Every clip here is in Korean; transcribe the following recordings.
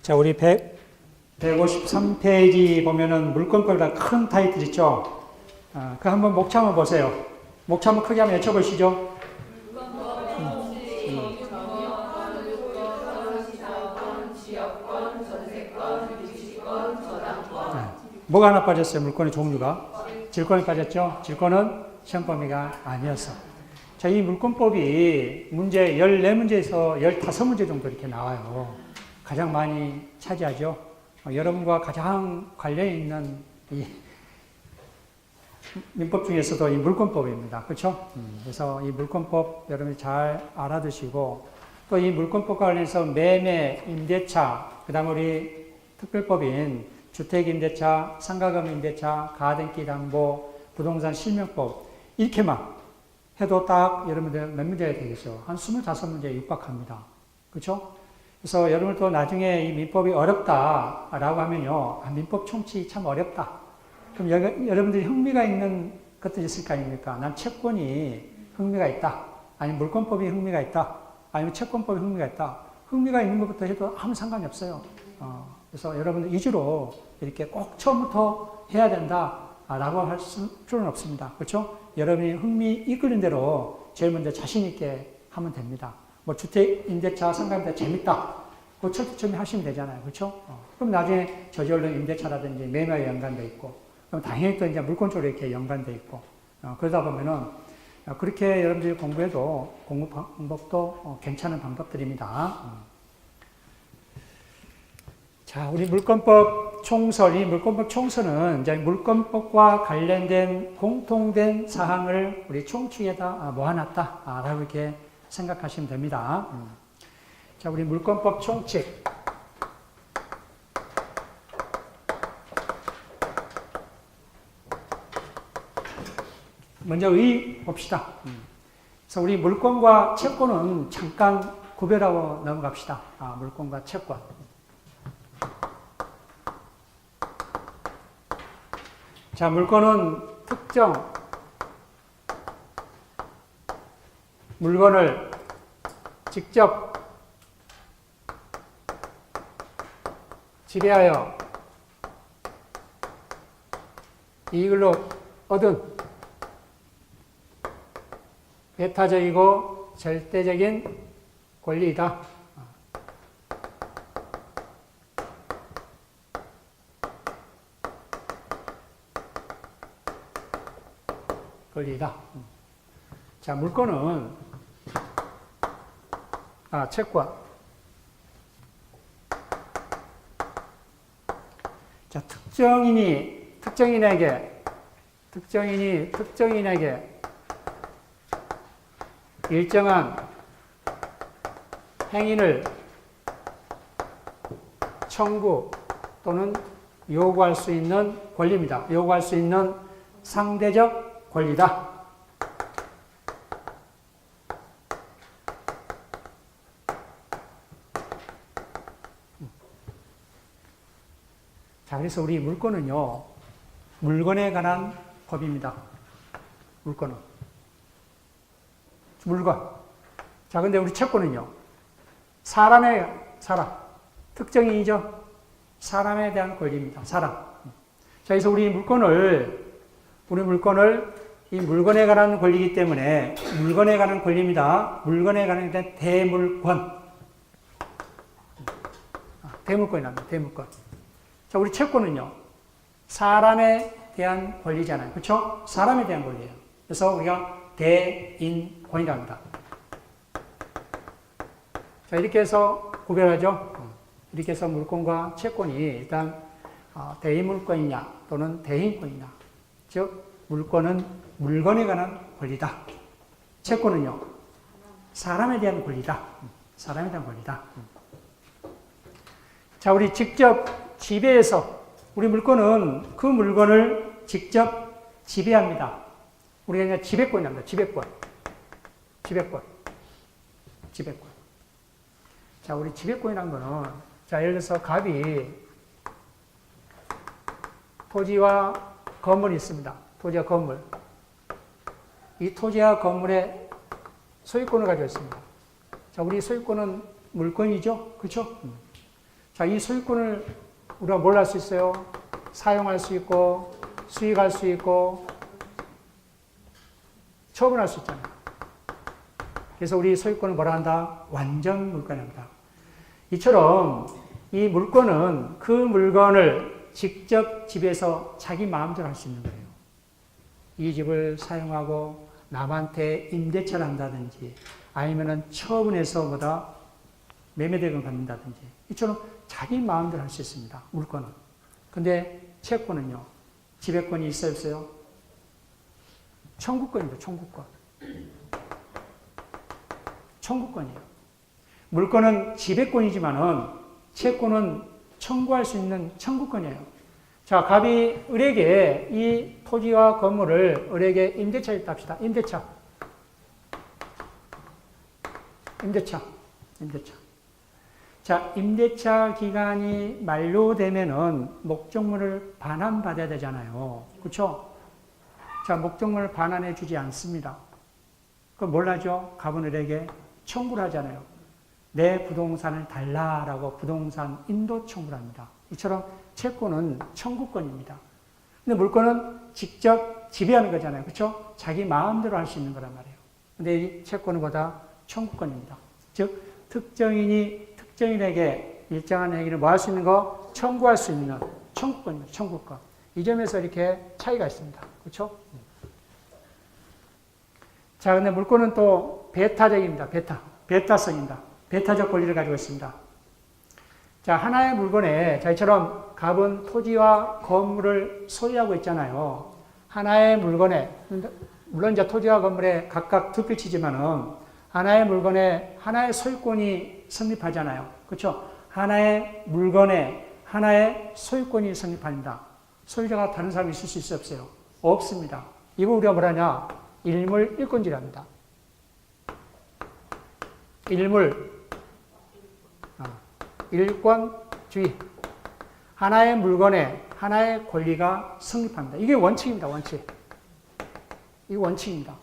자, 우리 153페이지 보면은 물권법이라는 큰 타이틀 있죠? 그 한번 목차 한번 보세요. 목차 한번 크게 한번 외쳐보시죠. 뭐가 하나 빠졌어요? 물권의 종류가? 질권이 빠졌죠? 질권은 시험 범위가 아니었어. 자, 이 물권법이 문제 14문제에서 15문제 정도 이렇게 나와요. 가장 많이 차지하죠. 여러분과 가장 관련 있는 이 민법 중에서도 이 물권법입니다. 그렇죠? 그래서 이 물권법 여러분이 잘 알아두시고, 또 이 물권법과 관련해서 매매, 임대차, 그 다음에 우리 특별법인 주택임대차, 상가금임대차, 가등기 담보, 부동산 실명법, 이렇게만 해도 딱 여러분들 몇 문제가 되겠죠? 한 25문제에 육박합니다. 그렇죠? 그래서 여러분 또 나중에 이 민법이 어렵다라고 하면요. 민법 총칙이 참 어렵다. 그럼 여러분들이 흥미가 있는 것들이 있을 거 아닙니까? 난 채권이 흥미가 있다. 아니면 물권법이 흥미가 있다. 아니면 채권법이 흥미가 있다. 흥미가 있는 것부터 해도 아무 상관이 없어요. 그래서 여러분들 위주로 이렇게 꼭 처음부터 해야 된다라고 할 필요는 없습니다. 그렇죠? 여러분이 흥미 이끄는 대로 제일 먼저 자신 있게 하면 됩니다. 뭐 주택, 임대차, 상가임대차 재밌다. 그 철두철미 하시면 되잖아요. 그렇죠? 그럼 나중에 저절로 임대차라든지 매매와 연관돼 있고, 그럼 당연히 또 이제 물권 쪽으로 이렇게 연관돼 있고, 그러다 보면은 그렇게 여러분들이 공부해도 공부 방법도 괜찮은 방법들입니다. 자, 우리 물권법 총설, 이 물권법 총설은 이제 물권법과 관련된 공통된 사항을 우리 총칙에다 모아놨다라고 이렇게 생각하시면 됩니다. 자, 우리 물권법 총칙. 먼저 봅시다. 그래서 우리 물권과 채권은 잠깐 구별하고 넘어갑시다. 물권과 채권. 자, 물권은 특정 물건을 직접 지배하여 이익을 얻은 배타적이고 절대적인 권리이다. 권리이다. 자, 물권은 채권. 자, 특정인에게 일정한 행위를 청구 또는 요구할 수 있는 권리입니다. 요구할 수 있는 상대적 권리다. 자, 그래서 우리 물권은요, 물건에 관한 법입니다. 물권은. 물건. 자, 근데 우리 채권은요, 사람. 특정인이죠? 사람에 대한 권리입니다. 사람. 자, 그래서 우리 물건을 이 물건에 관한 권리이기 때문에 물건에 관한 권리입니다. 물건에 관한 대물권. 대물권이 납니다. 대물권. 자, 우리 채권은요, 사람에 대한 권리잖아요. 그렇죠? 사람에 대한 권리예요. 그래서 우리가 대인권이라고 합니다. 자, 이렇게 해서 구별하죠. 이렇게 해서 물권과 채권이 일단 대인물권이냐 또는 대인권이냐. 즉, 물권은 물건에 관한 권리다. 채권은요, 사람에 대한 권리다. 사람에 대한 권리다. 자, 우리 직접 지배해서, 우리 물권은 그 물건을 직접 지배합니다. 우리가 그냥 지배권이 납니다. 지배권. 자, 우리 지배권이란 거는, 자, 예를 들어서 갑이 토지와 건물이 있습니다. 토지와 건물. 이 토지와 건물에 소유권을 가지고 있습니다. 자, 우리 소유권은 물권이죠? 그렇죠? 자, 이 소유권을 우리가 뭘 할 수 있어요? 사용할 수 있고, 수익할 수 있고, 처분할 수 있잖아요. 그래서 우리 소유권을 뭐라 한다? 완전 물권입니다. 이처럼 이 물권은 그 물건을 직접 집에서 자기 마음대로 할 수 있는 거예요. 이 집을 사용하고 남한테 임대차를 한다든지 아니면은 처분해서 뭐다 매매대금 받는다든지 이처럼 자기 마음대로 할 수 있습니다. 물권은. 근데 채권은요. 지배권이 있어요, 없어요? 청구권입니다. 청구권. 청구권이에요. 물권은 지배권이지만은 채권은 청구할 수 있는 청구권이에요. 자, 갑이 을에게 이 토지와 건물을 을에게 임대차에 있다 합시다. 임대차. 자, 임대차 기간이 만료되면은 목적물을 반환받아야 되잖아요. 그렇죠? 자, 목적물을 반환해 주지 않습니다. 그럼 뭘 하죠? 갑은 을에게 청구를 하잖아요. 내 부동산을 달라라고 부동산 인도 청구를 합니다. 이처럼 채권은 청구권입니다. 근데 물권은 직접 지배하는 거잖아요. 그렇죠? 자기 마음대로 할 수 있는 거란 말이에요. 근데 이 채권은 보다 청구권입니다. 즉 특정인이 특정인에게 일정한 행위를 뭐 할 수 있는 거? 청구할 수 있는 청구권입니다. 청구권. 이 점에서 이렇게 차이가 있습니다. 그렇죠? 자, 근데 물권은 또 배타적입니다. 배타성입니다. 배타적 권리를 가지고 있습니다. 자, 하나의 물건에 저희처럼 갑은 토지와 건물을 소유하고 있잖아요. 하나의 물건에, 물론 이제 토지와 건물에 각각 두 필치지만은 하나의 물건에 하나의 소유권이 성립하잖아요. 그렇죠? 하나의 물건에 하나의 소유권이 성립합니다. 소유자가 다른 사람이 있을 수 있어요, 없어요? 없습니다. 이거 우리가 뭐라냐? 일물 일권주의랍니다. 일권주의. 하나의 물건에 하나의 권리가 성립합니다. 이게 원칙입니다. 원칙. 이게 원칙입니다.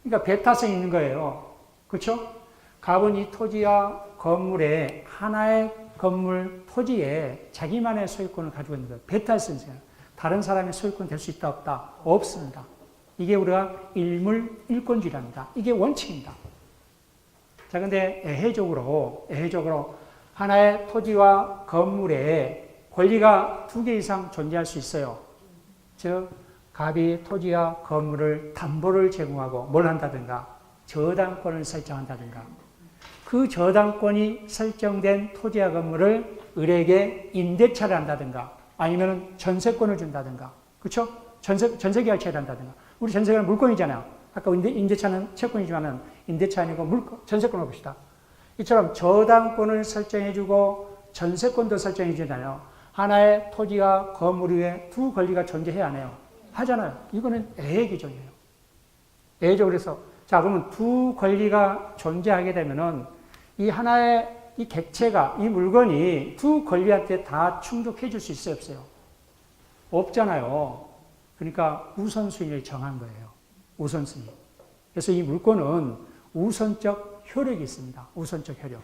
그러니까 배타성이 있는 거예요. 그렇죠? 갑은 이 토지와 건물에 하나의 건물 토지에 자기만의 소유권을 가지고 있는 거예요. 배타성이 있어요. 다른 사람의 소유권 될 수 있다 없다? 없습니다. 이게 우리가 일물 일권주의랍니다. 이게 원칙입니다. 자, 근데 애해적으로 하나의 토지와 건물에 권리가 두 개 이상 존재할 수 있어요. 즉, 갑이 토지와 건물을 담보를 제공하고 뭘 한다든가 저당권을 설정한다든가 그 저당권이 설정된 토지와 건물을 을에게 임대차를 한다든가 아니면 전세권을 준다든가 그렇죠? 전세계약체를 한다든가 우리 전세계는 물권이잖아요. 아까 임대차는 채권이지만은 임대차 아니고 전세권을 봅시다. 이처럼 저당권을 설정해주고 전세권도 설정해주잖아요. 하나의 토지와 건물 위에 두 권리가 존재해야 안 해요. 하잖아요. 이거는 애의 규정이에요. 애적 그래서 자 그러면 두 권리가 존재하게 되면은 이 하나의 이 객체가 이 물건이 두 권리한테 다 충족해 줄 수 있어요, 없어요? 없잖아요. 그러니까 우선순위를 정한 거예요. 우선순위. 그래서 이 물건은 우선적 효력이 있습니다. 우선적 효력.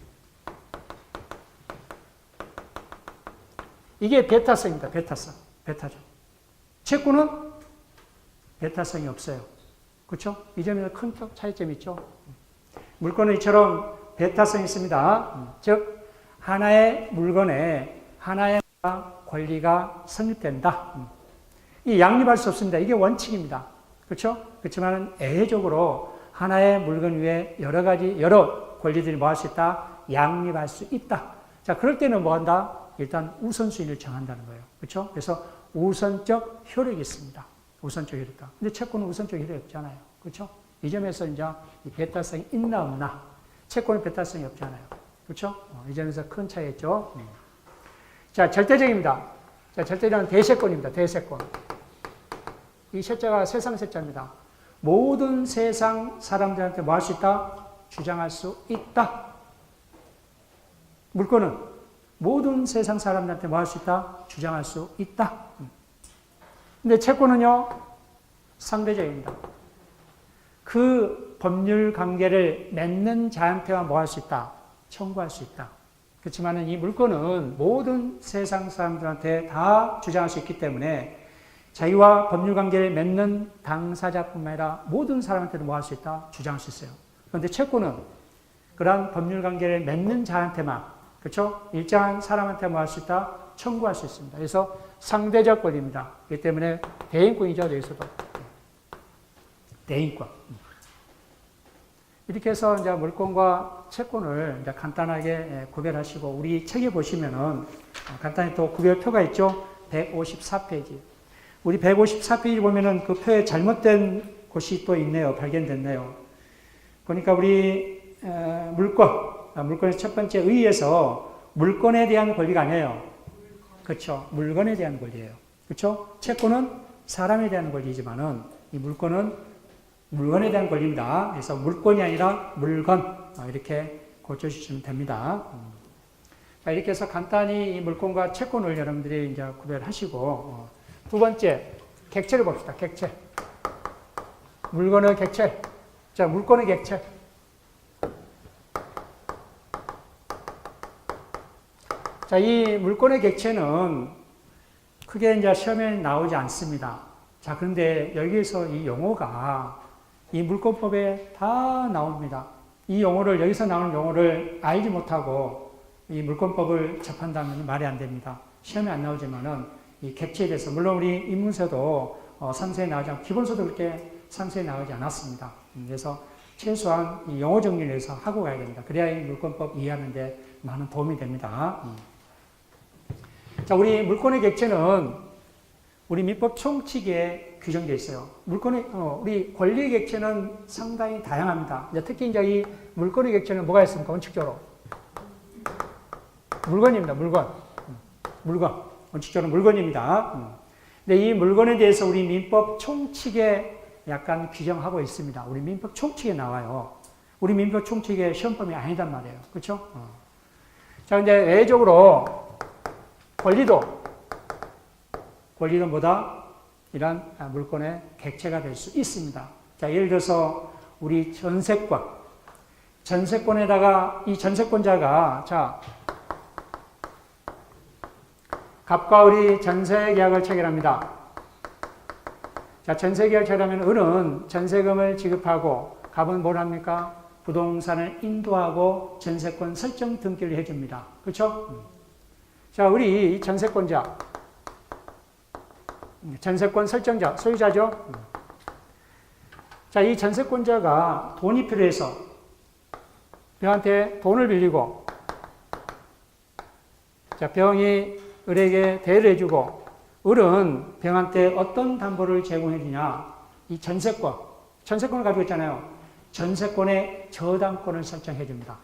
이게 배타성입니다. 배타죠. 채권은 배타성이 없어요. 그렇죠? 이 점에서 큰 차이점이 있죠. 물건은 이처럼 배타성이 있습니다. 즉 하나의 물건에 하나의 권리가 성립된다. 이 양립할 수 없습니다. 이게 원칙입니다. 그렇죠? 그렇지만 애적으로 하나의 물건 위에 여러 권리들이 뭐 할 수 있다? 양립할 수 있다. 자, 그럴 때는 뭐 한다? 일단 우선순위를 정한다는 거예요. 그렇죠? 그래서 우선적 효력이 있습니다. 우선적 효력다. 근데 채권은 우선적 효력이 없잖아요. 그렇죠? 이 점에서 이제 이 배타성이 있나 없나? 채권은 배타성이 없잖아요. 그렇죠? 이 점에서 큰 차이겠죠? 자, 절대적입니다. 자, 절대적은 대세권입니다. 대세권. 이 세자가 세상 세자입니다. 모든 세상 사람들한테 뭐 할 수 있다? 주장할 수 있다. 물건은 모든 세상 사람들한테 뭐 할 수 있다? 주장할 수 있다. 근데 채권은요, 상대적입니다. 그 법률 관계를 맺는 자한테만 뭐 할 수 있다? 청구할 수 있다. 그렇지만 이 물권은 모든 세상 사람들한테 다 주장할 수 있기 때문에 자기와 법률 관계를 맺는 당사자뿐만 아니라 모든 사람한테도 뭐 할 수 있다? 주장할 수 있어요. 그런데 채권은 그러한 법률 관계를 맺는 자한테만, 그렇죠? 일정한 사람한테 뭐 할 수 있다? 청구할 수 있습니다. 그래서 상대적 권리입니다. 그렇기 때문에 대인권이죠, 여기서도. 대인권. 이렇게 해서 이제 물권과 채권을 이제 간단하게 구별하시고, 우리 책에 보시면은 간단히 또 구별표가 있죠? 154페이지. 우리 154페이지 보면은 그 표에 잘못된 곳이 또 있네요. 발견됐네요. 보니까 우리 물권의 첫 번째 의의에서 물권에 대한 권리가 아니에요. 그렇죠. 물건에 대한 권리예요. 그렇죠. 채권은 사람에 대한 권리지만은 이 물권은 물건에 대한 권리입니다. 그래서 물권이 아니라 물건 이렇게 고쳐주시면 됩니다. 자, 이렇게 해서 간단히 이 물권과 채권을 여러분들이 이제 구별하시고 두 번째 객체를 봅시다. 객체. 물건의 객체. 자, 물권의 객체. 자, 이 물권의 객체는 크게 이제 시험에 나오지 않습니다. 자, 그런데 여기에서 이 용어가 이 물권법에 다 나옵니다. 이 용어를, 여기서 나오는 용어를 알지 못하고 이 물권법을 접한다면 말이 안 됩니다. 시험에 안 나오지만은 이 객체에 대해서, 물론 우리 인문서도 상세히 나오지 않고, 기본서도 그렇게 상세히 나오지 않았습니다. 그래서 최소한 이 용어 정리를 해서 하고 가야 됩니다. 그래야 이 물권법 이해하는데 많은 도움이 됩니다. 자, 우리 물권의 객체는 우리 민법 총칙에 규정되어 있어요. 우리 권리의 객체는 상당히 다양합니다. 특히 이제 이 물권의 객체는 뭐가 있습니까? 원칙적으로. 물건입니다. 물건. 원칙적으로 물건입니다. 근데 이 물건에 대해서 우리 민법 총칙에 약간 규정하고 있습니다. 우리 민법 총칙에 나와요. 우리 민법 총칙의 시험범위 아니단 말이에요. 그렇죠? 자, 근데 외적으로 권리도 뭐다? 이런 물권의 객체가 될 수 있습니다. 자, 예를 들어서 우리 전세권에다가 이 전세권자가, 자, 갑과 을이 전세계약을 체결합니다. 자, 전세계약을 체결하면 을은 전세금을 지급하고 갑은 뭘 합니까? 부동산을 인도하고 전세권 설정 등기를 해줍니다. 그렇죠? 자, 우리 이 전세권자, 전세권 설정자, 소유자죠? 자, 이 전세권자가 돈이 필요해서 병한테 돈을 빌리고, 자, 병이 을에게 대여를 해주고, 을은 병한테 어떤 담보를 제공해 주냐? 이 전세권을 가지고 있잖아요. 전세권의 저당권을 설정해 줍니다.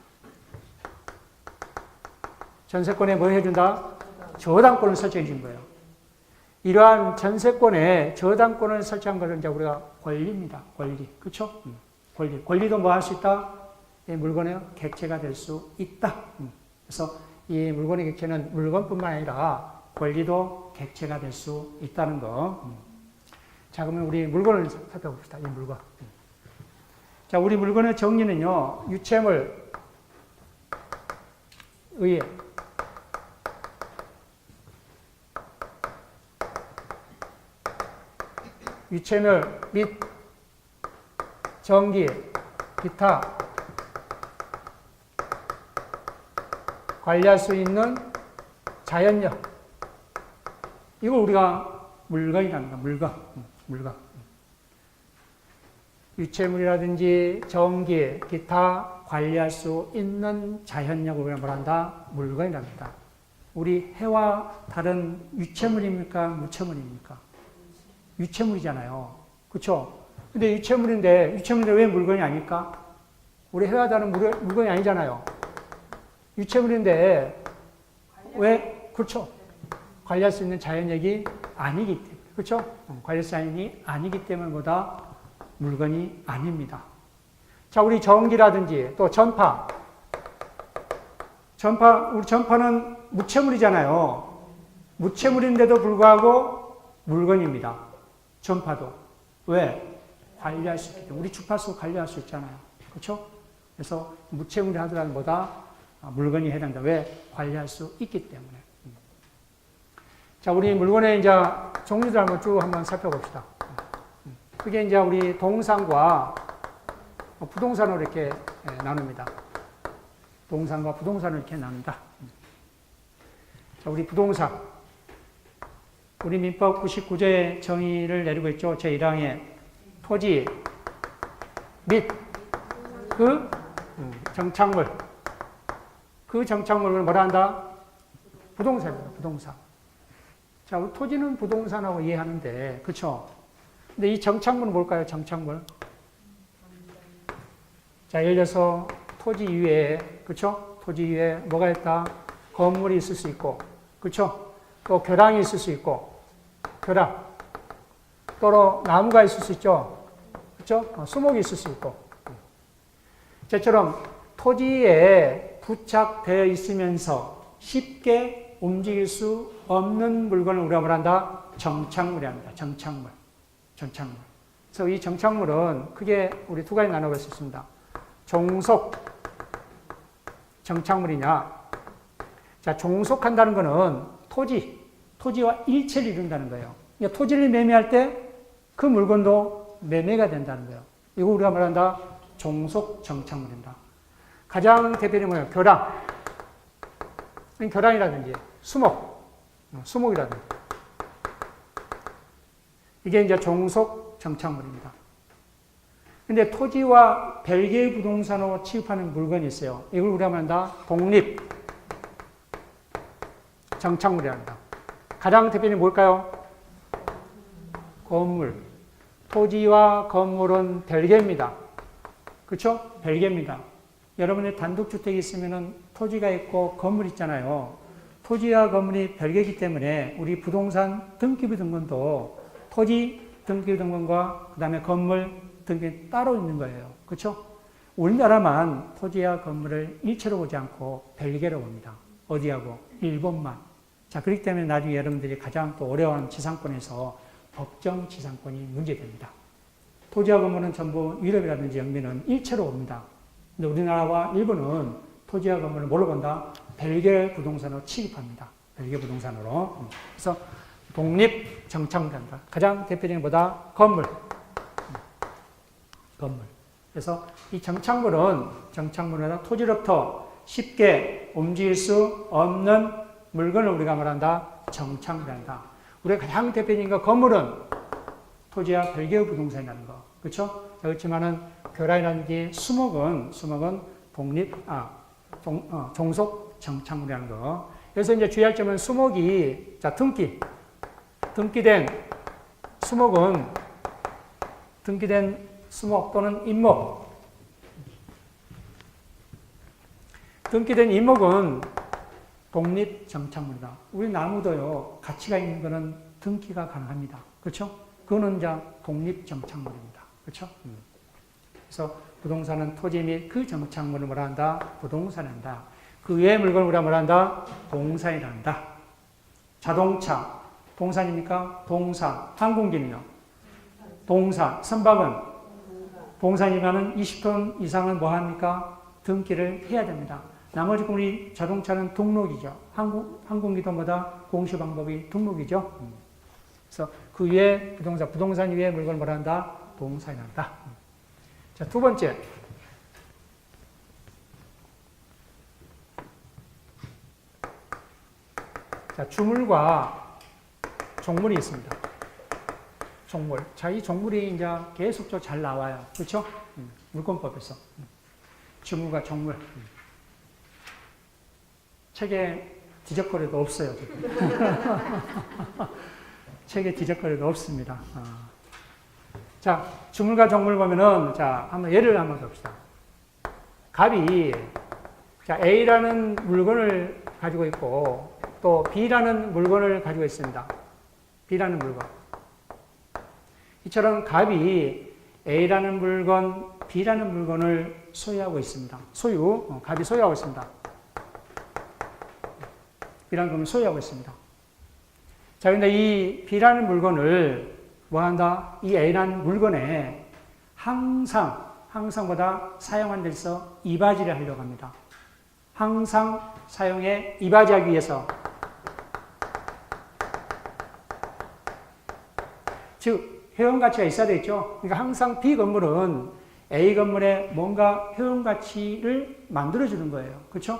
전세권에 뭐 해준다? 저당권을 설정해 준 거예요. 이러한 전세권에 저당권을 설정한 것을 이제 우리가 권리입니다. 권리. 그렇죠? 권리도 뭐 할 수 있다? 이 물건의 객체가 될 수 있다. 그래서 이 물건의 객체는 물건뿐만 아니라 권리도 객체가 될 수 있다는 거. 자, 그러면 우리 물건을 살펴봅시다. 이 물건. 자, 우리 물건의 정리는요, 유체물, 의에, 유체물 및 전기, 기타 관리할 수 있는 자연력. 이걸 우리가 물건이라는 거야. 물건. 유체물이라든지 전기, 기타 관리할 수 있는 자연력을 우리가 뭐란다? 물건이랍니다. 우리 해와 다른 유체물입니까? 무체물입니까? 유체물이잖아요. 그렇죠? 근데 유체물인데 왜 물건이 아닐까? 우리 해와 다른 물건이 아니잖아요. 유체물인데 왜? 그렇죠. 관리할 수 있는 자연력이 아니기 때문에. 그렇죠? 관리할 수 있는 자연이 아니기 때문에 보다 물건이 아닙니다. 자, 우리 전기라든지 또 전파. 우리 전파는 무체물이잖아요. 무체물인데도 불구하고 물건입니다. 전파도. 왜? 관리할 수 있기 때문에. 우리 주파수 관리할 수 있잖아요. 그렇죠? 그래서 무체물이 하더라도 뭐다? 물건이 해당된다. 왜? 관리할 수 있기 때문에. 자, 우리 물건의 이제 종류들 한번 살펴봅시다. 그게 이제 우리 동산과 부동산으로 이렇게 나눕니다. 동산과 부동산을 이렇게 나눈다. 자, 우리 부동산. 우리 민법 99조의 정의를 내리고 있죠. 제1항에 토지 및 그 정착물. 그 정착물을 뭐라 한다? 부동산입니다. 부동산. 자, 우리 토지는 부동산하고 이해하는데, 그쵸? 근데 이 정착물은 뭘까요? 정착물. 자, 예를 들어서 토지 위에, 그쵸? 토지 위에 뭐가 있다? 건물이 있을 수 있고, 그쵸? 또 교량이 있을 수 있고, 교량. 또 나무가 있을 수 있죠? 그쵸? 수목이 있을 수 있고. 저처럼 토지에 부착되어 있으면서 쉽게 움직일 수 없는 물건을 우리가 뭐란다? 정착물이랍니다. 정착물. 정착물. 그래서 이 정착물은 크게 우리 두 가지 나눠볼 수 있습니다. 종속 정착물이냐. 자, 종속한다는 것은 토지와 일체를 이룬다는 거예요. 그러니까 토지를 매매할 때 그 물건도 매매가 된다는 거예요. 이거 우리가 말한다? 종속 정착물입니다. 가장 대표적인 뭐예요? 교량. 교량이라든지 수목이라든지. 이게 이제 종속 정착물입니다. 근데 토지와 별개의 부동산으로 취급하는 물건이 있어요. 이걸 우리가 말한다? 독립 정착물이랍니다. 가장 대표적인 뭘까요? 건물. 토지와 건물은 별개입니다. 그렇죠? 별개입니다. 여러분의 단독주택이 있으면 토지가 있고 건물 있잖아요. 토지와 건물이 별개이기 때문에 우리 부동산 등기부 등본도 토지 등기부 등본과 그 다음에 건물 등기 따로 있는 거예요. 그렇죠? 우리나라만 토지와 건물을 일체로 보지 않고 별개로 봅니다. 어디하고? 일본만. 자, 그렇기 때문에 나중에 여러분들이 가장 또 어려워하는 지상권에서 법정 지상권이 문제됩니다. 토지와 건물은 전부 유럽이라든지 영미는 일체로 봅니다. 근데 우리나라와 일본은 토지와 건물을 뭘로 본다? 별개 부동산으로 취급합니다. 별개 부동산으로. 그래서 독립 정착물이란다. 가장 대표적인 보다 건물. 그래서 이 정착물은 토지로부터 쉽게 움직일 수 없는 물건을 우리가 말한다? 정착물이란다. 우리가 가장 대표적인 거 건물은 토지와 별개의 부동산이라는 거. 그렇죠? 그렇지만은 교량이라든지 수목은 종속 정착물이라는 거. 그래서 이제 주의할 점은 수목이, 자, 등기된 수목은 등기된 수목 또는 임목. 등기된 임목은 독립 정착물이다. 우리 나무도요, 가치가 있는 거는 등기가 가능합니다. 그렇죠? 그거는 이제 독립 정착물입니다. 그렇죠? 그래서 부동산은 토지 및 그 정착물을 뭐라 한다? 부동산이란다. 그 외의 물건을 우리가 뭐라 한다? 동산이란다. 자동차, 동산입니까? 동산. 항공기는요? 동산. 선박은? 동산이면은 20톤 이상은 뭐 합니까? 등기를 해야 됩니다. 나머지 우리 자동차는 등록이죠. 항공기도 뭐다? 공시 방법이 등록이죠. 그래서 그 위에 부동산 위에 물건을 뭐라 한다? 동산이란다. 자, 두 번째. 자, 주물과 종물이 있습니다. 종물. 자, 이 종물이 이제 계속적으로 잘 나와요. 그렇죠? 물권법에서. 주물과 종물. 책에 뒤적거리도 없어요. 책에 뒤적거리도 없습니다. 자, 주물과 종물 보면은, 자, 예를 한번 봅시다. 갑이, 자, A라는 물건을 가지고 있고, 또 B라는 물건을 가지고 있습니다. B라는 물건. 이처럼 갑이 A라는 물건, B라는 물건을 소유하고 있습니다. 갑이 소유하고 있습니다. B라는 물건을 소유하고 있습니다. 자, 근데 이 B라는 물건을 뭐 한다? 이 A라는 물건에 항상보다 사용 안 돼서 이바지를 하려고 합니다. 항상 사용에 이바지하기 위해서. 즉 효용가치가 있어야 되겠죠. 그러니까 항상 B 건물은 A 건물에 뭔가 효용가치를 만들어주는 거예요. 그렇죠?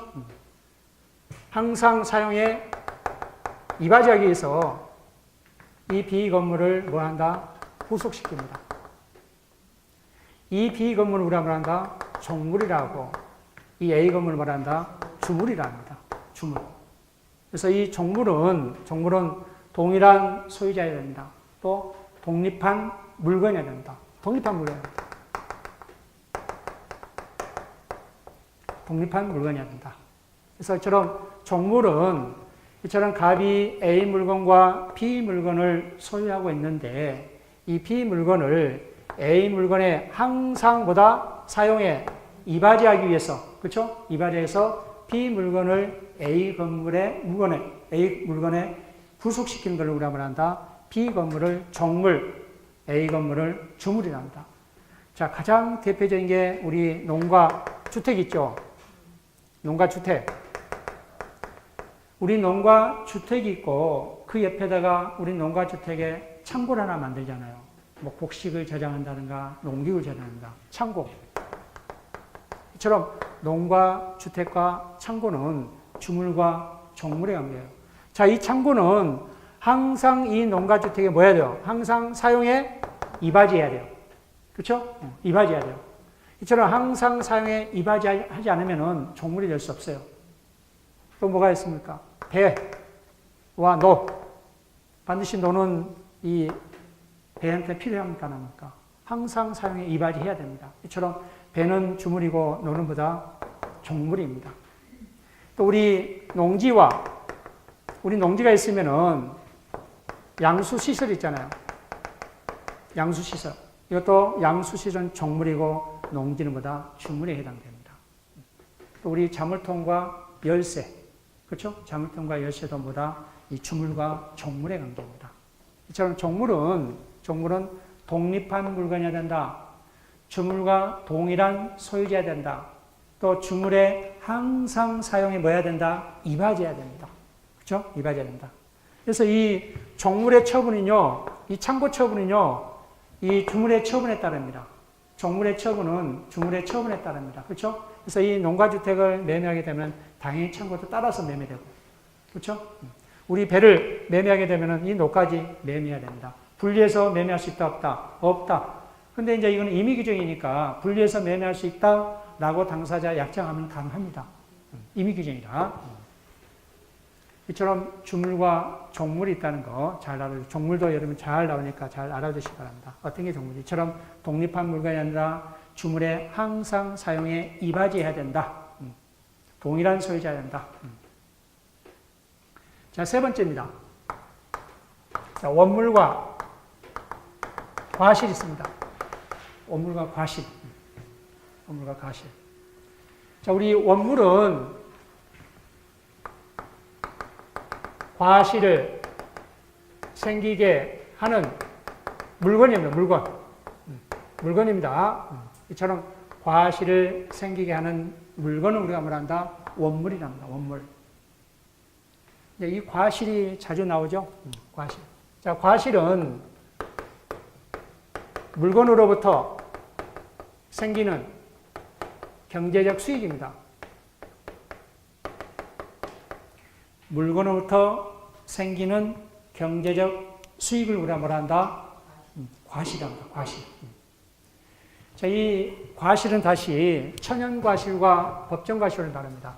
항상 사용에 이바지하기 위해서 이 B 건물을 뭐 한다? 후속시킵니다. 이 B 건물을 우리가 뭐한다? 종물이라고. 이 A 건물을 말한다? 주물이라 합니다. 주물. 그래서 이 종물은 동일한 소유자여야 됩니다. 또 독립한 물건이어야 된다. 독립한 물건이어야 된다. 독립한 물건이어야 된다. 그래서 이처럼 종물은 이처럼 갑이 A 물건과 B 물건을 소유하고 있는데 이 B 물건을 A 물건에 항상 보다 사용해 이바지하기 위해서, 그렇죠? 이바지해서 B 물건을 A 물건에 부속시키는 걸 우리가 말한다. B 건물을 종물, A 건물을 주물이라 한다. 자, 가장 대표적인 게 우리 농가 주택 있죠? 농가 주택. 우리 농가 주택이 있고 그 옆에다가 우리 농가 주택에 창고를 하나 만들잖아요. 뭐 곡식을 저장한다든가 농기구를 저장한다. 창고. 이처럼 농가 주택과 창고는 주물과 종물의 관계예요. 자, 이 창고는 항상 이 농가 주택에 뭐 해야 돼요? 항상 사용에 이바지해야 돼요. 그렇죠? 이바지해야 돼요. 이처럼 항상 사용에 이바지하지 않으면 종물이 될 수 없어요. 또 뭐가 있습니까? 배와 노. 반드시 노는 이 배한테 필요합니까? 안 합니까? 항상 사용에 이바지해야 됩니다. 이처럼 배는 주물이고 노는 보다 종물입니다. 또 우리 농지가 있으면은 양수시설 있잖아요. 양수시설. 이것도 양수시설은 종물이고 농지는 보다 주물에 해당됩니다. 또 우리 자물통과 열쇠. 그렇죠? 자물통과 열쇠도 보다 이 주물과 종물의 관계입니다. 이처럼 종물은 독립한 물건이어야 된다. 주물과 동일한 소유자여야 된다. 또 주물에 항상 사용해 뭐야 된다? 이바지해야 됩니다. 그렇죠? 이바지해야 된다. 그래서 이 종물의 처분은요, 이 창고 처분은요, 이 주물의 처분에 따릅니다. 종물의 처분은 주물의 처분에 따릅니다. 그렇죠? 그래서 이 농가주택을 매매하게 되면 당연히 창고도 따라서 매매되고, 그렇죠? 우리 배를 매매하게 되면 이 노까지 매매해야 됩니다. 분리해서 매매할 수 있다, 없다? 없다. 근데 이제 이거는 임의 규정이니까 분리해서 매매할 수 있다라고 당사자 약정하면 가능합니다. 임의 규정이라. 이처럼 주물과 종물이 있다는 거 잘 알아두시고, 종물도 여러분 잘 나오니까 잘 알아두시기 바랍니다. 어떤 게 종물이? 이처럼 독립한 물건이 아니라 주물에 항상 사용에 이바지해야 된다. 동일한 소유자여야 된다. 자, 세 번째입니다. 자, 원물과 과실 있습니다. 원물과 과실. 원물과 과실. 자, 우리 원물은 과실을 생기게 하는 물건입니다. 물건입니다. 이처럼 과실을 생기게 하는 물건을 우리가 뭐란다? 원물이랍니다. 원물. 이 과실이 자주 나오죠? 과실. 자, 과실은 물건으로부터 생기는 경제적 수익입니다. 물건으로부터 생기는 경제적 수익을 우리가 뭐라 한다? 과실이랍니다. 과실. 자, 이 과실은 다시 천연과실과 법정과실을 다릅니다.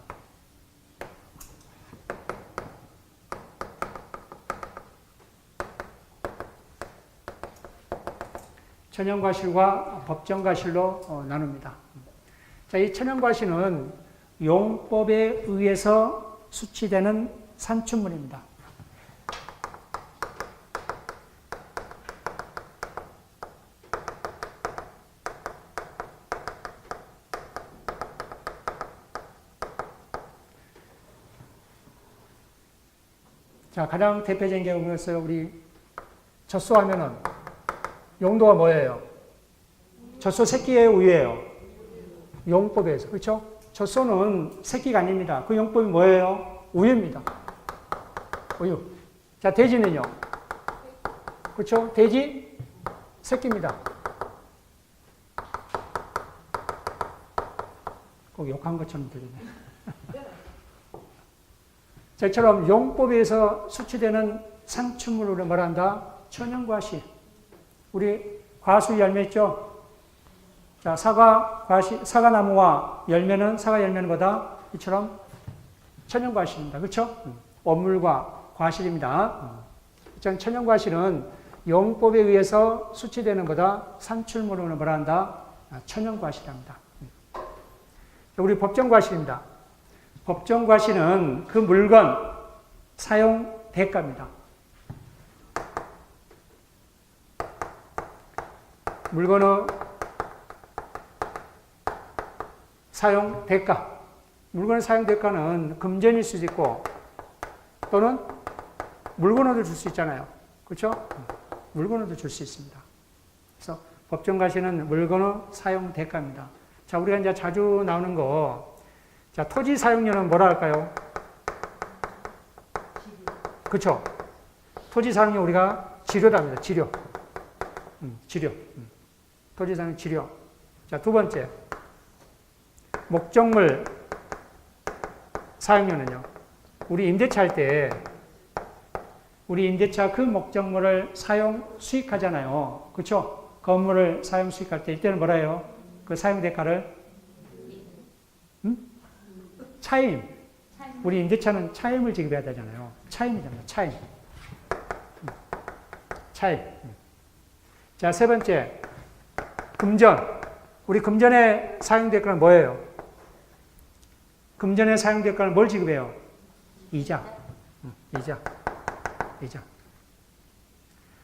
천연과실과 법정과실로 나눕니다. 자, 이 천연과실은 용법에 의해서 수취되는 산출물입니다. 자, 가장 대표적인 경우에서 우리 젖소하면은 용도가 뭐예요? 젖소 새끼의 우유예요. 용법에서. 그렇죠? 저 소는 새끼가 아닙니다. 그 용법이 뭐예요? 우유입니다. 우유. 자, 돼지는요? 그렇죠? 돼지 새끼입니다. 꼭 욕한 것처럼 들리네. 저처럼 용법에서 수치되는 산출물을 뭐라 한다? 천연과실. 우리 과수 열매 있죠? 자, 사과나무와 사과 열매는 뭐다? 이처럼 천연과실입니다. 그렇죠? 원물과 과실입니다. 천연과실은 용법에 의해서 수치되는 거다. 산출물은 뭐라 한다? 천연과실합니다. 우리 법정과실입니다. 법정과실은 그 물건 사용 대가입니다. 물건의 사용 대가. 물건의 사용 대가는 금전일 수도 있고 또는 물건으로 줄 수 있잖아요. 그렇죠? 물건으로 줄 수 있습니다. 그래서 법정과실은 물건의 사용 대가입니다. 자, 우리가 이제 자주 나오는 거, 자, 토지 사용료는 뭐라 할까요? 그렇죠? 토지 사용료 우리가 지료랍니다. 지료. 지료. 토지 사용 지료. 자, 두 번째. 목적물 사용료는요. 우리 임대차 할 때, 우리 임대차 그 목적물을 사용 수익하잖아요. 그렇죠? 건물을 사용 수익할 때 이때는 뭐라 해요? 그 사용 대가를 차임. 우리 임대차는 차임을 지급해야 되잖아요. 차임이잖아요. 차임. 차임. 자, 세 번째. 금전. 우리 금전의 사용 대가는 뭐예요? 금전의 사용 대가는 뭘 지급해요? 이자. 이자.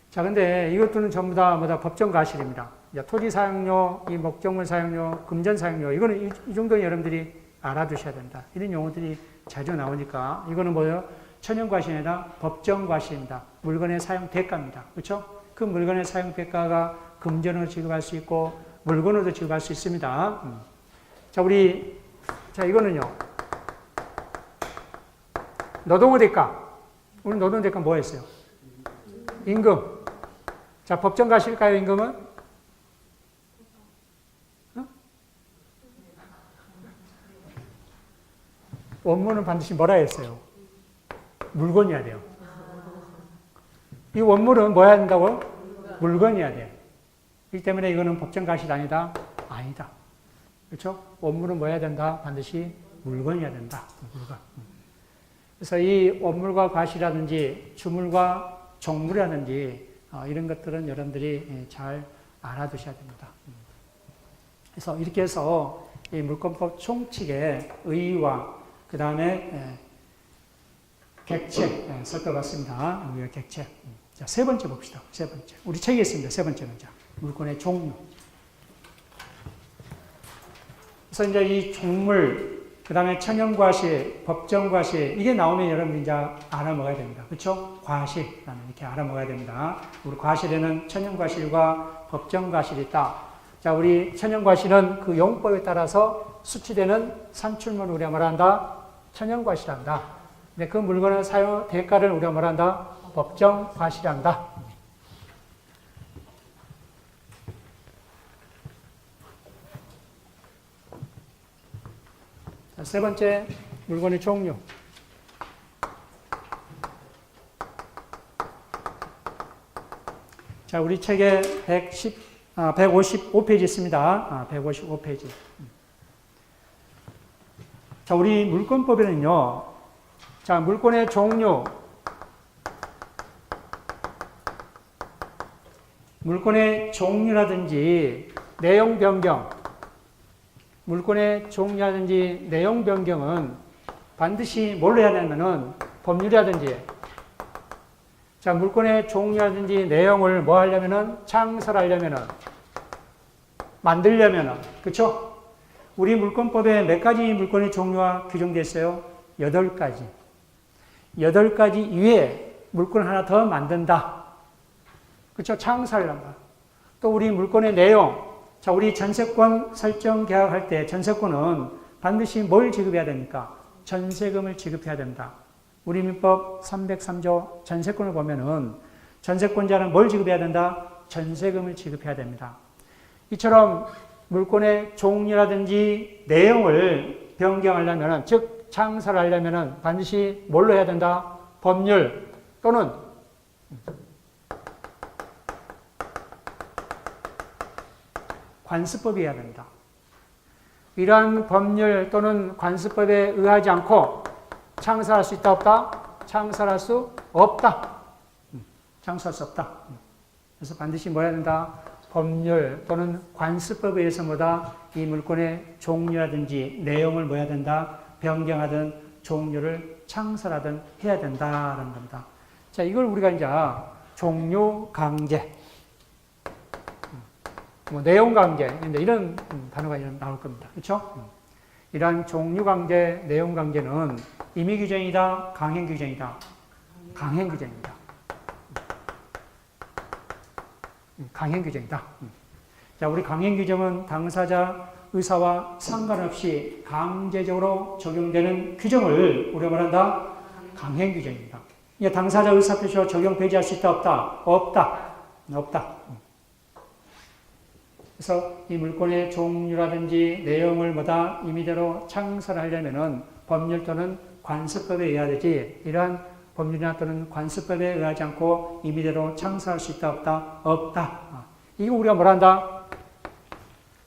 자, 근데 이것들은 전부 다 법정 과실입니다. 토지 사용료, 이 목적물 사용료, 금전 사용료, 이거는 이 정도는 여러분들이 알아두셔야 된다. 이런 용어들이 자주 나오니까 이거는 뭐예요? 천연 과실이 아니라 법정 과실입니다. 물건의 사용 대가입니다. 그렇죠? 그 물건의 사용 대가가 금전으로 지급할 수 있고 물건으로도 지급할 수 있습니다. 자, 이거는요. 노동의 대가. 오늘 노동의 대가 뭐였어요? 임금. 자, 법정 과실일까요, 임금은? 원문은 반드시 뭐라 했어요? 물건이어야 돼요. 이 원물은 뭐야 된다고? 물건이어야 돼요. 이 때문에 이거는 법정 과실 아니다? 아니다. 그렇죠? 원물은 뭐야 된다? 반드시 물건이어야 된다. 물건. 그래서 이 원물과 과실이라든지 주물과 종물이라든지 이런 것들은 여러분들이 잘 알아두셔야 됩니다. 그래서 이렇게 해서 이 물권법 총칙의 의의와 그 다음에 객체 살펴봤습니다. 우리가 객체. 자, 세 번째 봅시다. 세 번째. 우리 책에 있습니다. 세 번째는 자, 물권의 종류. 그래서 이제 이 종물, 그 다음에 천연과실, 법정과실, 이게 나오면 여러분들 이제 알아먹어야 됩니다. 그렇죠? 과실, 이렇게 알아먹어야 됩니다. 우리 과실에는 천연과실과 법정과실이 있다. 자, 우리 천연과실은 그 용법에 따라서 수치되는 산출물을 우리가 말한다? 천연과실한다. 근데 그 물건의 사용 대가를 우리가 말한다? 법정과실한다. 자, 세 번째, 물건의 종류. 자, 우리 책에 155페이지 있습니다. 155페이지. 자, 우리 물권법에는요, 자, 물권의 종류, 물권의 종류라든지 내용 변경, 물권의 종류라든지 내용 변경은 반드시 뭘로 해야 되냐면은 법률이라든지, 자, 물권의 종류라든지 내용을 뭐 하려면은 창설하려면은, 만들려면은, 그쵸? 우리 물권법에 몇 가지 물권의 종류가 규정되어 있어요? 8가지. 8가지 이외에 물권 하나 더 만든다. 그쵸? 창설한다. 또 우리 물권의 내용. 자, 우리 전세권 설정 계약할 때 전세권은 반드시 뭘 지급해야 됩니까? 전세금을 지급해야 된다. 우리 민법 303조 전세권을 보면은 전세권자는 뭘 지급해야 된다? 전세금을 지급해야 됩니다. 이처럼 물권의 종류라든지 내용을 변경하려면, 즉 창설을 하려면 반드시 뭘로 해야 된다? 법률 또는 관습법이 해야 된다. 이러한 법률 또는 관습법에 의하지 않고 창설할 수 있다 없다? 창설할 수 없다. 창설할 수 없다. 그래서 반드시 뭐 해야 된다? 법률 또는 관습법에 의해서 뭐다? 이 물권의 종류라든지 내용을 뭐 해야 된다? 변경하든 종류를 창설하든 해야 된다라는 겁니다. 자, 이걸 우리가 이제 종류 강제, 뭐 내용 강제, 이런 단어가 나올 겁니다. 그렇죠? 이러한 종류 강제, 내용 강제는 임의 규정이다, 강행 규정이다. 강행 규정입니다. 강행 규정이다. 자, 우리 강행 규정은 당사자 의사와 상관없이 강제적으로 적용되는 규정을 우리가 말한다? 강행 규정입니다. 이게 당사자 의사 표시로 적용 배제할 수 있다 없다? 없다. 없다. 그래서 이 물권의 종류라든지 내용을 뭐다 임의대로 창설하려면은 법률 또는 관습법에 의해야 되지, 이러한 법률이나 또는 관습법에 의하지 않고 임의대로 창설할 수 있다 없다? 없다. 이거 우리가 뭐라 한다?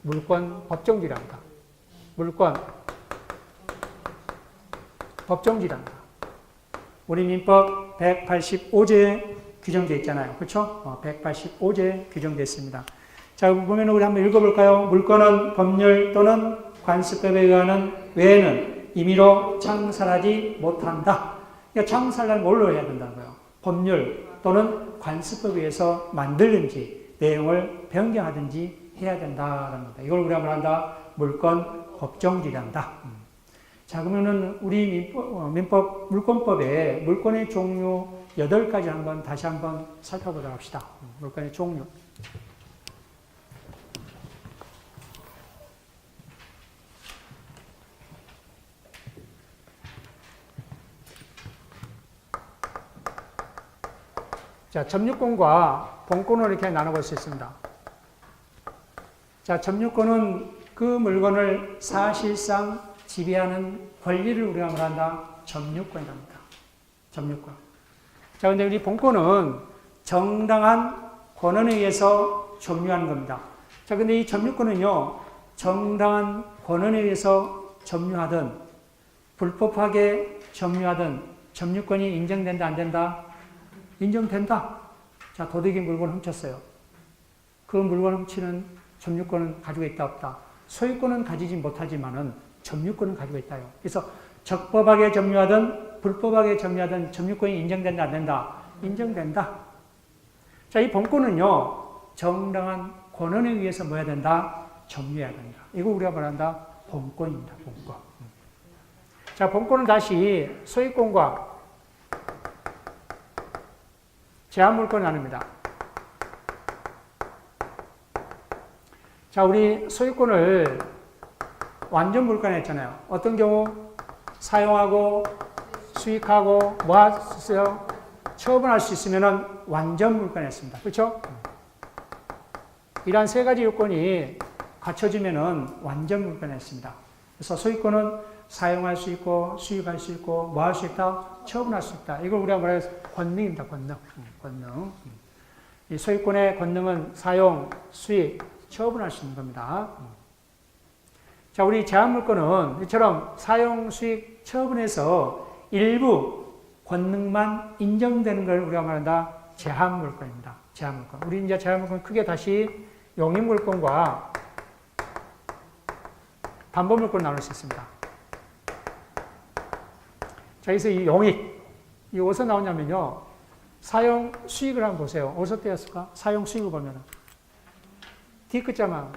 물권 법정지란다. 물권 법정지란다. 우리 민법 185조에 규정되어 있잖아요. 그렇죠? 185조에 규정되어 있습니다. 자, 보면 우리 한번 읽어볼까요? 물권은 법률 또는 관습법에 의하는 외에는 임의로 창설하지 못한다. 그러니까 창설을 뭘로 해야 된다고요? 법률 또는 관습법에 의해서 만들든지 내용을 변경하든지 해야 된다라는 겁니다. 이걸 우리가 말한다? 물권 법정지란다. 자, 그러면은 우리 민법 물권법에 물권의 종류 8가지 다시 한번 살펴보도록 합시다. 물권의 종류. 자, 점유권과 본권을 이렇게 나눠볼 수 있습니다. 자, 점유권은 그 물건을 사실상 지배하는 권리를 우리가 말한다? 점유권이랍니다. 점유권. 자, 근데 우리 본권은 정당한 권한에 의해서 점유하는 겁니다. 자, 근데 이 점유권은요, 정당한 권한에 의해서 점유하든, 불법하게 점유하든, 점유권이 인정된다, 안 된다? 인정된다. 자, 도둑이 물건을 훔쳤어요. 그 물건을 훔치는 점유권은 가지고 있다, 없다? 소유권은 가지지 못하지만은 점유권은 가지고 있다요. 그래서 적법하게 점유하든 불법하게 점유하든 점유권이 인정된다, 안 된다? 인정된다. 자, 이 본권은요, 정당한 권한에 의해서 뭐 해야 된다? 점유해야 된다. 이거 우리가 말한다? 본권입니다. 본권. 자, 본권은 다시 소유권과 제한물권을 나눕니다. 자, 우리 소유권을 완전 물권에 했잖아요. 어떤 경우? 사용하고, 수익하고, 뭐 할 수 있어요? 처분할 수 있으면 완전 물권에 했습니다. 그렇죠? 이러한 세 가지 요건이 갖춰지면 완전 물권에 했습니다. 그래서 소유권은 사용할 수 있고, 수익할 수 있고, 뭐 할 수 있다? 처분할 수 있다. 이걸 우리가 뭐라 해서 권능입니다. 권능. 권능. 이 소유권의 권능은 사용, 수익, 처분할 수 있는 겁니다. 자, 우리 제한물권은 이처럼 사용, 수익, 처분해서 일부 권능만 인정되는 걸 우리가 말한다? 제한물권입니다. 제한물권. 우리 이제 제한물권 크게 다시 용익물권과 담보물권 나눌 수 있습니다. 자, 여기서 이 용익, 이 어디서 나오냐면요. 사용 수익을 한번 보세요. 어디서 떼었을까? 사용 수익을 보면은. D끝자만.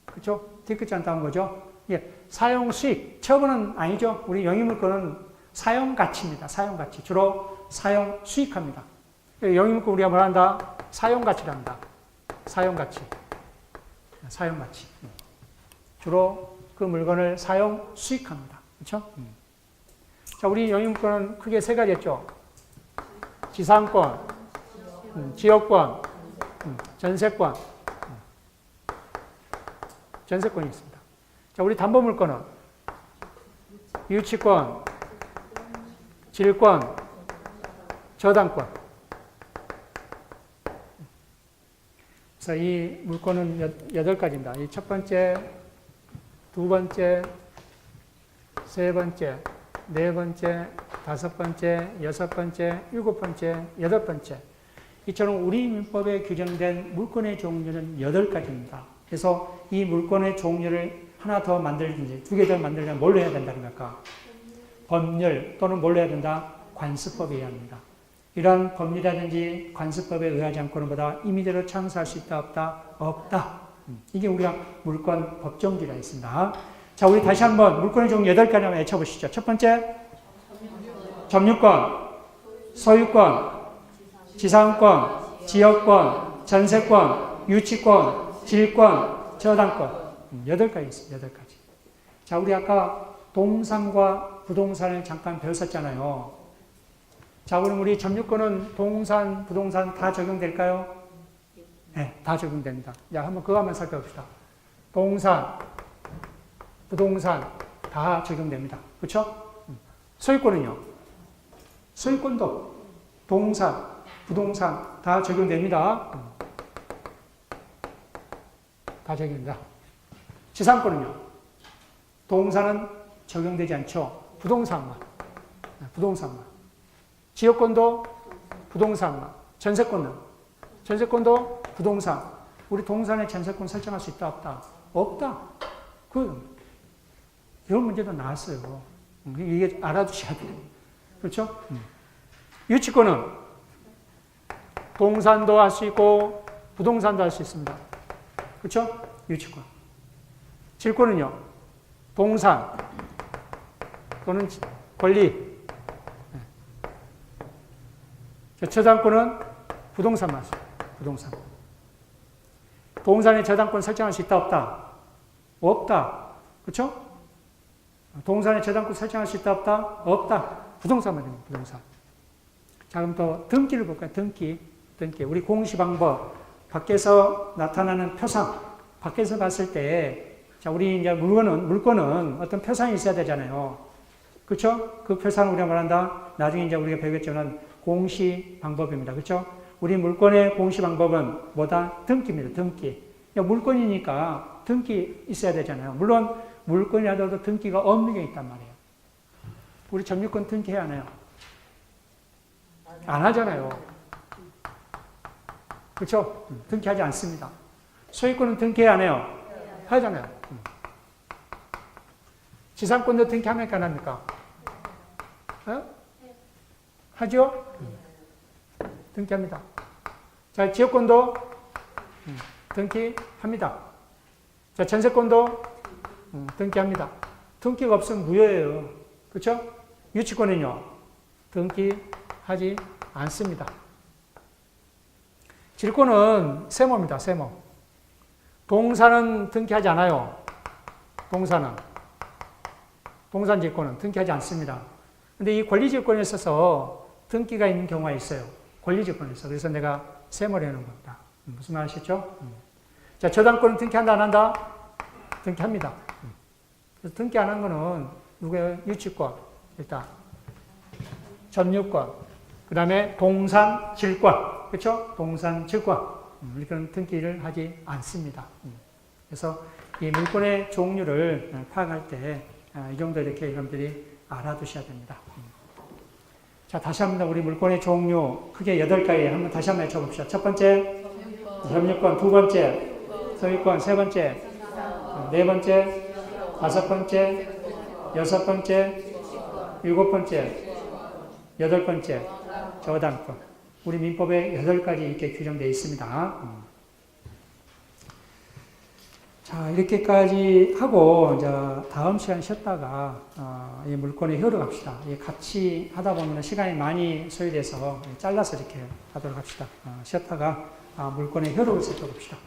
그쵸? D끝자만 따온 거죠? 예. 사용 수익. 처분은 아니죠. 우리 용익물권은 사용 가치입니다. 사용 가치. 주로 사용 수익합니다. 용익물권 우리가 뭘 한다? 사용 가치랍니다. 사용 가치. 사용 가치. 주로 그 물건을 사용, 수익합니다. 그렇죠? 자, 우리 영유물권은 크게 세 가지였죠. 지상권, 지역권, 전세권. 전세권이 있습니다. 자, 우리 담보물권은 유치권, 질권, 저당권. 그래서 이 물권은 8가지입니다. 이 첫 번째, 두 번째, 세 번째, 네 번째, 다섯 번째, 여섯 번째, 일곱 번째, 여덟 번째. 이처럼 우리 민법에 규정된 물권의 종류는 8가지입니다. 그래서 이 물권의 종류를 하나 더 만들든지 2개 더 만들려면 뭘로 해야 된다는 걸까? 법률 또는 뭘로 해야 된다? 관습법에 의해야 합니다. 이러한 법률이라든지 관습법에 의하지 않고는 보다 임의대로 창사할 수 있다 없다? 없다. 이게 우리가 물권 법정주의가 있습니다. 자, 우리 다시 한번 물권의 종류 8가지 한번 외쳐보시죠. 첫 번째, 점유권, 소유권, 지상권, 지역권, 전세권, 유치권, 질권, 저당권. 8가지 있습니다. 8가지. 자, 우리 아까 동산과 부동산을 잠깐 배웠었잖아요. 자, 그럼 우리 점유권은 동산, 부동산 다 적용될까요? 네, 다 적용됩니다. 자, 그거 한번 살펴봅시다. 동산, 부동산 다 적용됩니다. 그렇죠? 소유권은요? 소유권도 동산, 부동산 다 적용됩니다. 다 적용됩니다. 지상권은요? 동산은 적용되지 않죠. 부동산만. 지역권도 부동산만. 전세권은? 전세권도 부동산. 우리 동산에 전세권 설정할 수 있다, 없다? 없다. 이런 문제도 나왔어요. 이게 알아두셔야 돼요. 그렇죠? 유치권은 동산도 할 수 있고 부동산도 할 수 있습니다. 그렇죠? 유치권. 질권은요? 동산 또는 권리. 저당권은 부동산만 써요. 부동산. 동산에 저당권 설정할 수 있다, 없다? 없다. 그렇죠? 동산에 저당권 설정할 수 있다, 없다? 없다. 부동산만 됩니다. 부동산. 자, 그럼 또 등기를 볼까요? 등기. 우리 공시 방법. 밖에서 나타나는 표상. 밖에서 봤을 때, 자, 우리 이제 물건은 어떤 표상이 있어야 되잖아요. 그렇죠? 그 표상을 우리가 말한다. 나중에 이제 우리가 배우겠지만 공시 방법입니다. 그렇죠? 우리 물건의 공시 방법은 뭐다? 등기입니다. 등기. 물건이니까 등기 있어야 되잖아요. 물론 물건이라도 등기가 없는 게 있단 말이에요. 우리 점유권 등기해야 하나요? 안 하잖아요. 그렇죠? 등기하지 않습니다. 소유권은 등기해야 하나요? 하잖아요. 지상권도 등기합니까? 안 합니까? 하죠? 등기합니다. 자, 지역권도 등기합니다. 자, 전세권도 등기합니다. 등기가 없으면 무효예요. 그렇죠? 유치권은요? 등기하지 않습니다. 질권은 세모입니다. 세모. 동산은 등기하지 않아요. 동산질권은 등기하지 않습니다. 근데 이 권리질권에 있어서 등기가 있는 경우가 있어요. 권리질권에 있어. 그래서 내가 세모를 해놓은 겁니다. 무슨 말 아시죠? 자, 저당권은 등기한다, 안 한다? 등기합니다. 그래서 등기 안 한 거는 누구예요? 유치권. 일단. 점유권. 그 다음에 동산질권. 그렇죠? 동산질권. 이렇게는 등기를 하지 않습니다. 그래서 이 물권의 종류를 파악할 때 이 정도 이렇게 여러분들이 알아두셔야 됩니다. 자, 다시 한번 우리 물권의 종류 크게 8가지 한번 다시 한번 외쳐봅시다. 첫 번째, 점유권. 두 번째, 소유권. 세 번째, 네 번째, 다섯 번째, 여섯 번째, 일곱 번째, 여덟 번째, 저당권. 우리 민법에 8가지 이렇게 규정되어 있습니다. 자, 이렇게까지 하고, 이제 다음 시간 쉬었다가, 이 물권의 효로 갑시다. 같이 하다 보면 시간이 많이 소요돼서 잘라서 이렇게 하도록 합시다. 쉬었다가 물권의 효력을 살펴봅시다.